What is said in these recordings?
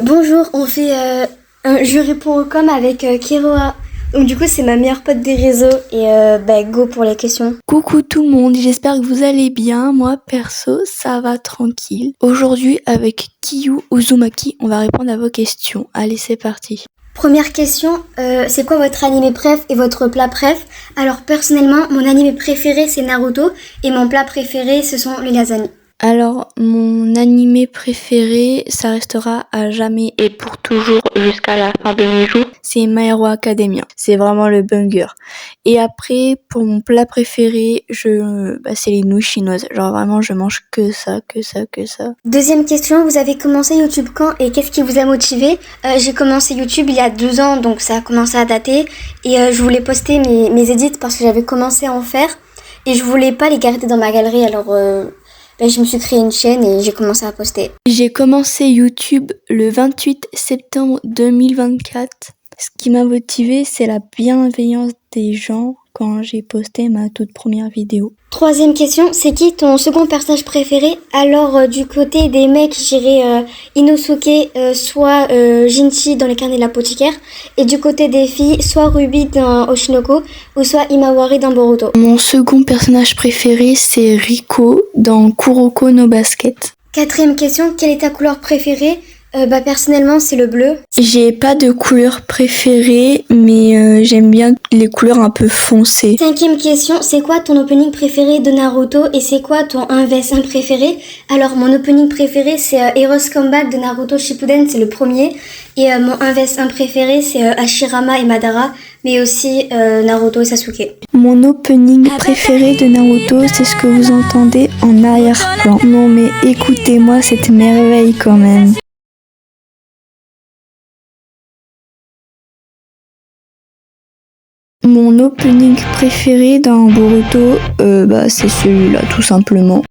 Bonjour, on fait un Je réponds au com avec Kéroa. Donc du coup c'est ma meilleure pote des réseaux et go pour les questions. Coucou tout le monde, j'espère que vous allez bien. Moi perso, ça va tranquille. Aujourd'hui avec Kiyu Uzumaki, on va répondre à vos questions. Allez, c'est parti. Première question, c'est quoi votre animé préf et votre plat préf? Alors personnellement, mon animé préféré c'est Naruto et mon plat préféré ce sont les lasagnes. Alors, mon animé préféré, ça restera à jamais et pour toujours jusqu'à la fin de mes jours, c'est My Hero Academia. C'est vraiment le banger. Et après, pour mon plat préféré, c'est les nouilles chinoises. Genre vraiment, je mange que ça. Deuxième question, vous avez commencé YouTube quand et qu'est-ce qui vous a motivé? J'ai commencé YouTube il y a 2 ans, donc ça a commencé à dater. Et je voulais poster mes edits parce que j'avais commencé à en faire. Et je voulais pas les garder dans ma galerie, alors je me suis créé une chaîne et j'ai commencé à poster. J'ai commencé YouTube le 28 septembre 2024. Ce qui m'a motivé, c'est la bienveillance des gens quand j'ai posté ma toute première vidéo. Troisième question, c'est qui ton second personnage préféré? Alors du côté des mecs, j'irais Inosuke, soit Jinchi dans les carnets de l'apothicaire. Et du côté des filles, soit Ruby dans Oshinoko, ou soit Imawari dans Boruto. Mon second personnage préféré, c'est Riko dans Kuroko no Basket. Quatrième question, quelle est ta couleur préférée? Personnellement, c'est le bleu. J'ai pas de couleur préférée, mais j'aime bien les couleurs un peu foncées. Cinquième question, c'est quoi ton opening préféré de Naruto et c'est quoi ton 1vs1 préféré? Alors, mon opening préféré, c'est Heroes Comeback de Naruto Shippuden, c'est le premier. Et mon 1vs1 préféré, c'est Hashirama et Madara, mais aussi Naruto et Sasuke. Mon opening préféré de Naruto, c'est ce que vous entendez en arrière-plan. Non mais écoutez-moi cette merveille quand même. Mon opening préféré dans Boruto, c'est celui-là tout simplement.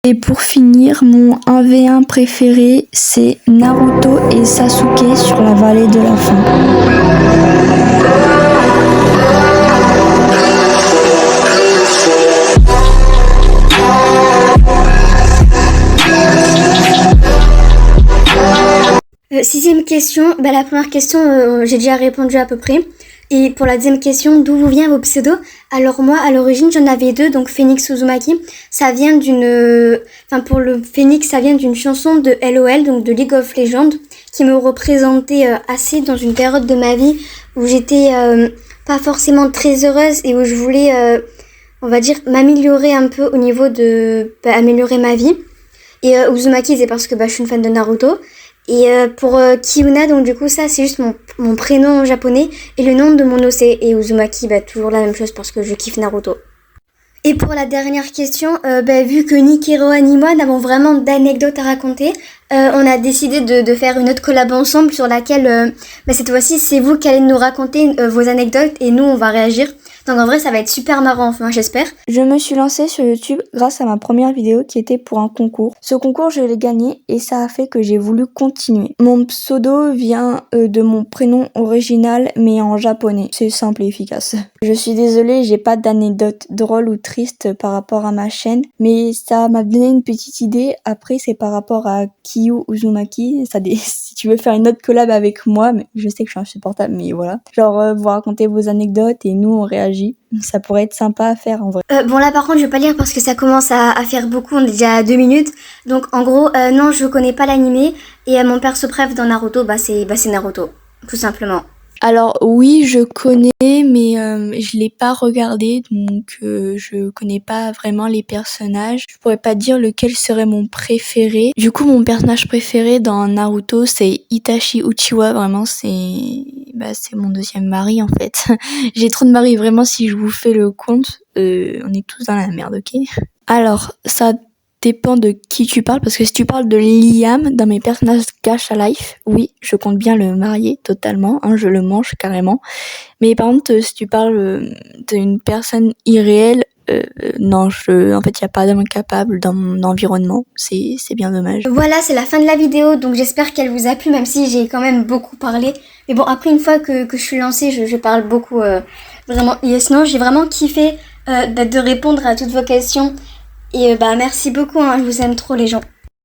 Et pour finir, mon 1v1 préféré, c'est Naruto et Sasuke sur la vallée de la faim. Sixième question, la première question, j'ai déjà répondu à peu près. Et pour la deuxième question, d'où vous vient vos pseudos? Alors moi, à l'origine, j'en avais 2, donc Phoenix Uzumaki. Ça vient pour le Phoenix, ça vient d'une chanson de LOL, donc de League of Legends, qui me représentait assez dans une période de ma vie où j'étais pas forcément très heureuse et où je voulais, m'améliorer un peu au niveau de améliorer ma vie. Et Uzumaki, c'est parce que je suis une fan de Naruto. Et pour Kiyuna, donc du coup ça c'est juste mon prénom japonais et le nom de mon OC. Et Uzumaki, toujours la même chose parce que je kiffe Naruto. Et pour la dernière question, vu que ni Kéroa ni moi n'avons vraiment d'anecdotes à raconter, on a décidé de faire une autre collab ensemble sur laquelle cette fois-ci c'est vous qui allez nous raconter vos anecdotes et nous on va réagir. Donc en vrai ça va être super marrant, enfin j'espère. Je me suis lancée sur YouTube grâce à ma première vidéo qui était pour un concours. Ce concours je l'ai gagné et ça a fait que j'ai voulu continuer. Mon pseudo vient de mon prénom original mais en japonais. C'est simple et efficace. Je suis désolée, j'ai pas d'anecdote drôle ou triste par rapport à ma chaîne, mais ça m'a donné une petite idée. Après c'est par rapport à Kiyu Uzumaki. Si tu veux faire une autre collab avec moi, mais je sais que je suis insupportable, mais voilà. Genre vous racontez vos anecdotes et nous on réagit. Ça pourrait être sympa à faire en vrai. Là par contre je vais pas lire parce que ça commence à faire beaucoup, on est déjà à 2 minutes. Donc en gros non, je connais pas l'animé et mon perso préf dans Naruto c'est Naruto, tout simplement. Alors oui, je connais, mais je l'ai pas regardé, donc je connais pas vraiment les personnages. Je pourrais pas dire lequel serait mon préféré. Du coup, mon personnage préféré dans Naruto, c'est Itachi Uchiwa. Vraiment, c'est mon deuxième mari en fait. J'ai trop de maris, vraiment. Si je vous fais le compte, on est tous dans la merde, ok? Alors, ça dépend de qui tu parles, parce que si tu parles de Liam dans mes personnages Gacha Life, oui, je compte bien le marier totalement, je le mange carrément. Mais par contre, si tu parles d'une personne irréelle, non, en fait, il n'y a pas d'homme capable dans mon environnement. C'est bien dommage. Voilà, c'est la fin de la vidéo, donc j'espère qu'elle vous a plu, même si j'ai quand même beaucoup parlé. Mais bon, après, une fois que je suis lancée, je parle beaucoup, vraiment. Et sinon, j'ai vraiment kiffé de répondre à toutes vos questions. Et merci beaucoup, hein, je vous aime trop les gens.